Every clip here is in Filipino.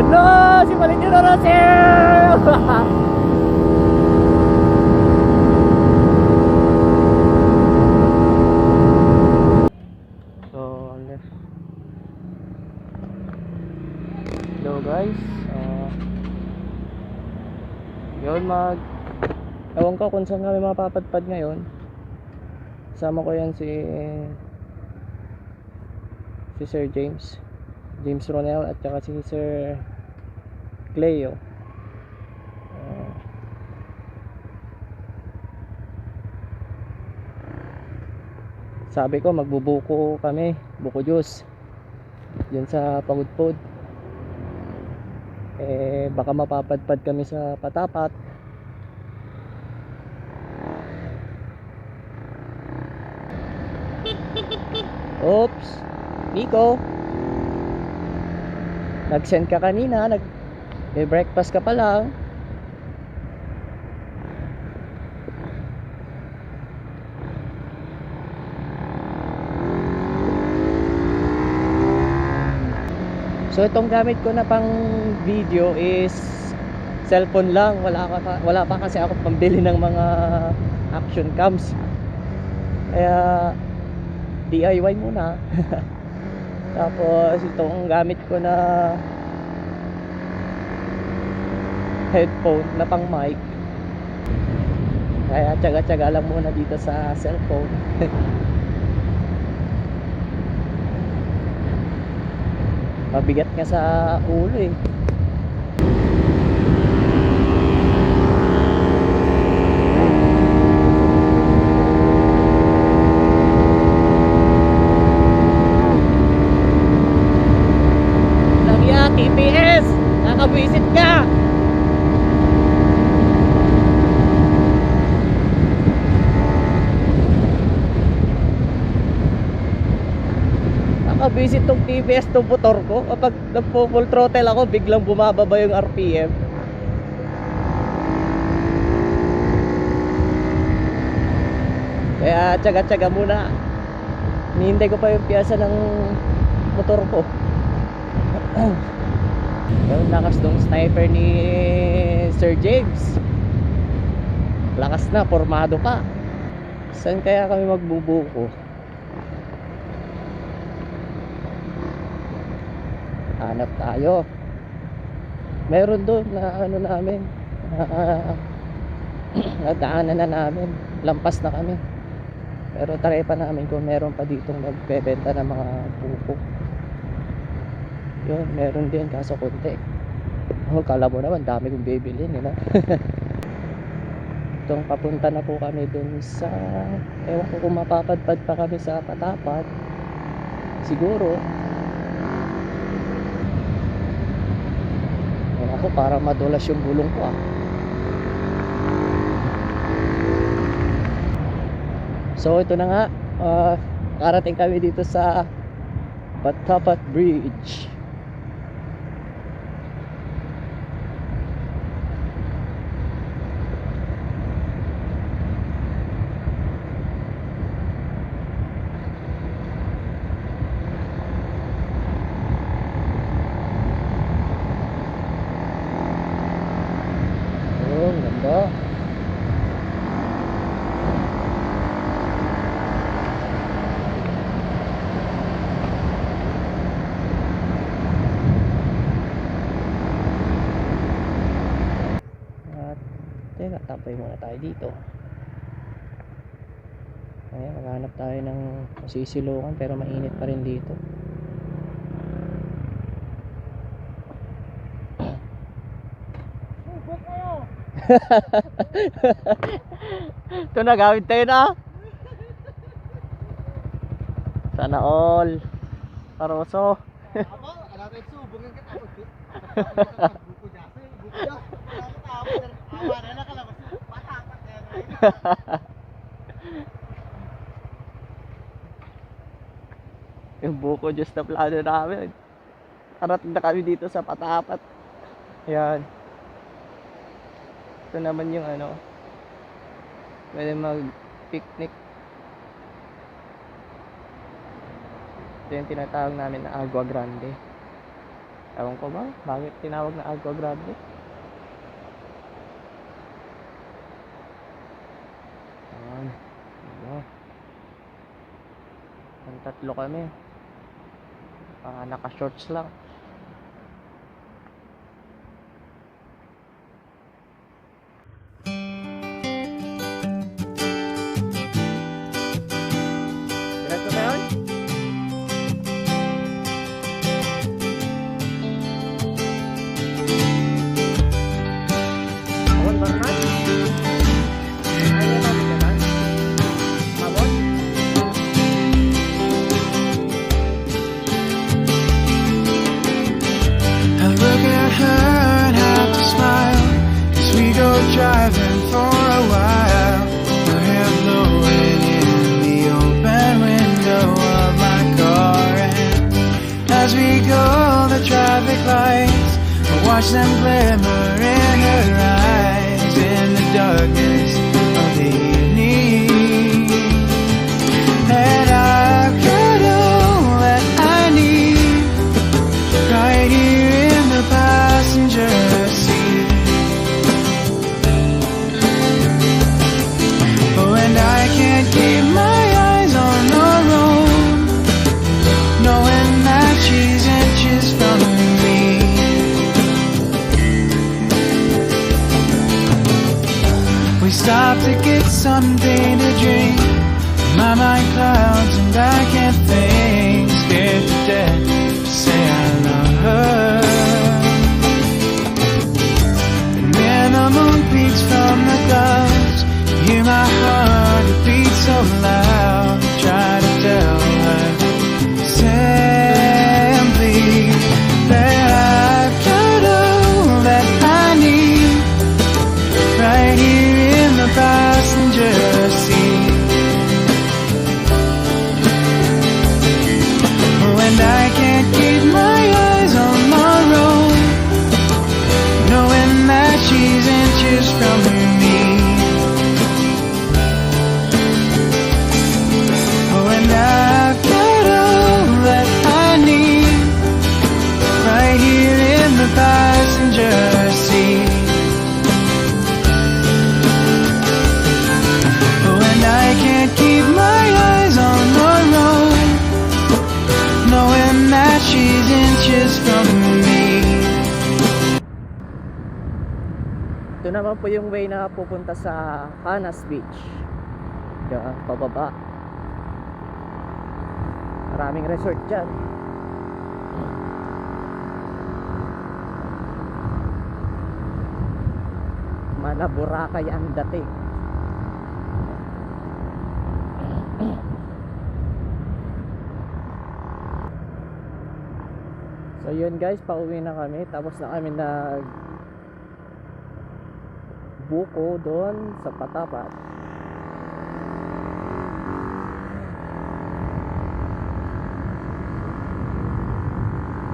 Hello, si Valentino Rosel! So, hello guys. Yun ewan ko kung saan kami mapapadpad ngayon. Kasama ko yan si Sir James Ronel at saka si Sir Cleo. Sabi ko magbubuko kami, buko juice dyan sa Pagudpod. Baka mapapadpad kami sa Patapat. Oops, Nico, nag-send ka kanina, may breakfast ka pa lang. So itong gamit ko na pang video is cellphone lang. Wala pa kasi ako pambili ng mga action cams. Kaya DIY muna. Tapos itong gamit ko na headphone na pang mic. Kaya tsaga-tsaga lang muna dito sa cellphone. Mabigat nga sa ulo eh. Langya, TPS, nakabwisit ka. Visit tong TVS tong motor ko. Kapag nagpo-full throttle ako, biglang bumababa yung RPM. Kaya tsaga-tsaga muna. Hinihintay ko pa yung piyasa ng motor ko. Yung lakas tong sniper ni Sir James. Lakas na, formado pa. Saan kaya kami magbubuko? Hanap tayo. Meron doon na ano namin, nadaanan na namin. Lampas na kami. Pero try pa namin kung meron pa ditong nagbebenta ng mga buko. Yun, meron din kaso konti. Kala mo naman dami kong bibilin, no? Itong papunta na po kami dun sa, ewan ko kung mapapadpad pa kami sa Patapat. Siguro. Ako para madulas yung bulong ko ah. So ito na nga, karating kami dito sa Patapat Bridge. Ganda. At teka, tapay muna tayo dito. Ayan, maghanap tayo ng masisilukan pero mainit pa rin dito. Ito na, gamit tayo na. Sana all Karoso. Yung buko just na plano namin. Karating na kami dito sa Patapat. Ayan. Ito naman yung ano, pwede mag-picnic. Ito yung tinatawag namin na Agua Grande. Ewan ko ba, bakit tinawag na Agua Grande? Ayan. Ayan. Ang tatlo kami. Naka-shorts lang. Diretso na yun? Abon ba naman? Ayaw natin naman? Abon? I look at her and have to smile as we go driving for a while. Her hair blowing in the open window of my car, and as we go the traffic lights, I watch them glimmer in her eyes in the darkness of the evening. And I've got all that I need right here in the passenger seat. Oh, and I can't keep my eyes on the road, knowing that she's inches from me. We stopped to get something to drink. My mind clouds and I can't think. Scared to death to say I love her. And when the moon peeks from the clouds, hear my heart beat so loud. Try to tell her simply that I've got all that I need right here in the passenger seat. And I can't keep my eyes on the road, knowing that she's inches from me. Oh, and I've got all that I need right here in the passenger seat. Oh, and I can't keep my eyes on the road, knowing that she's inches from me. Ito naman po yung way na pupunta sa Canas Beach. Diyan, pababa. Maraming resort dyan. Mana Boracay ang dating. So yun guys, pauwi na kami. Tapos na kami nag buko doon sa Patapat.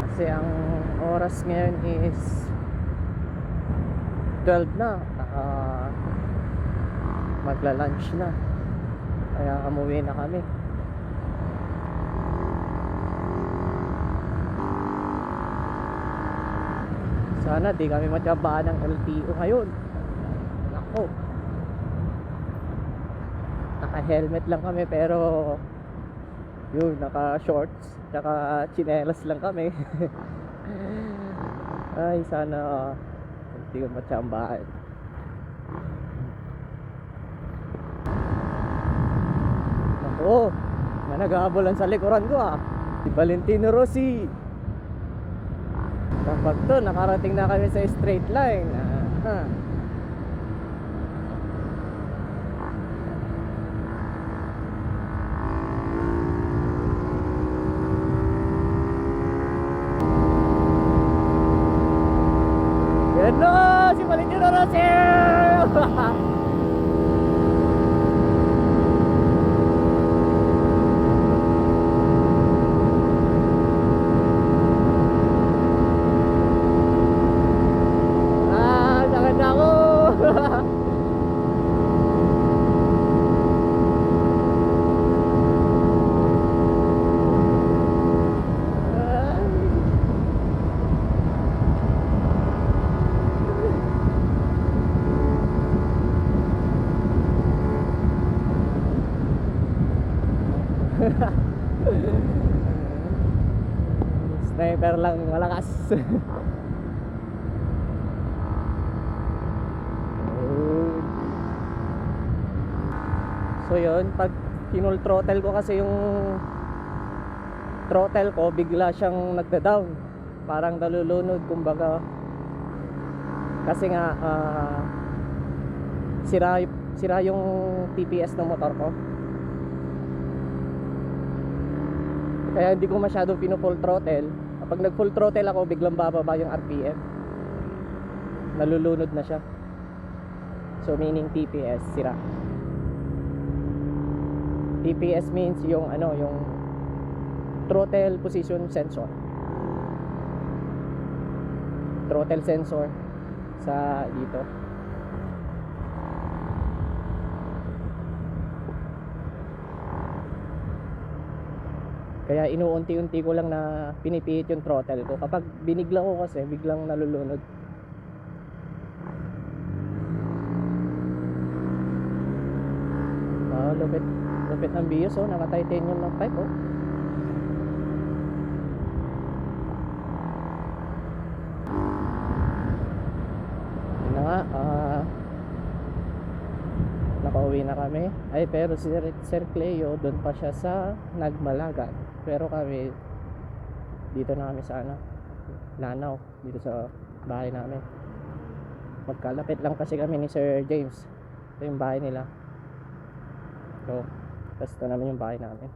Kasi ang oras ngayon is 12 na. Magla-lunch na. Kaya umuwi na kami. Sana di kami matiyabaan ng LTO ngayon. Nako. Naka-helmet lang kami pero yun, naka-shorts tsaka chinelas lang kami. Ay, sana hindi ko matiyabaan. Nako, may nag-aabulan sa likuran ko si Valentino Rossi. Kapag to, nakarating na kami sa straight line. Yan na, si Valentino Rossi! Sakit na ako. Sniper lang malakas. So yun, pag kinul throttle ko kasi yung throttle ko, bigla siyang nagda-down. Parang nalulunod kumbaga. Kasi nga sira yung TPS ng motor ko. Kaya hindi ko masyado pino-full throttle. Kapag nag-full throttle ako, biglang bababa yung RPM. Nalulunod na siya. So meaning TPS sira. TPS means yung yung throttle position sensor. Throttle sensor sa dito. Kaya inuunti-unti ko lang na pinipihit yung throttle ko. Kapag binigla ko kasi biglang nalulunod. Lupit ng bios, oh, naka-titanium ng pipe, oh. Yun na nga, nakauwi na kami. Ay, pero si Sir Cleo, doon pa siya sa Nagmalagan. Pero kami, dito na kami sa Lanao, dito sa bahay namin. Magkalapit lang kasi kami ni Sir James. Ito yung bahay nila. So, tapos ito naman yung bahay namin.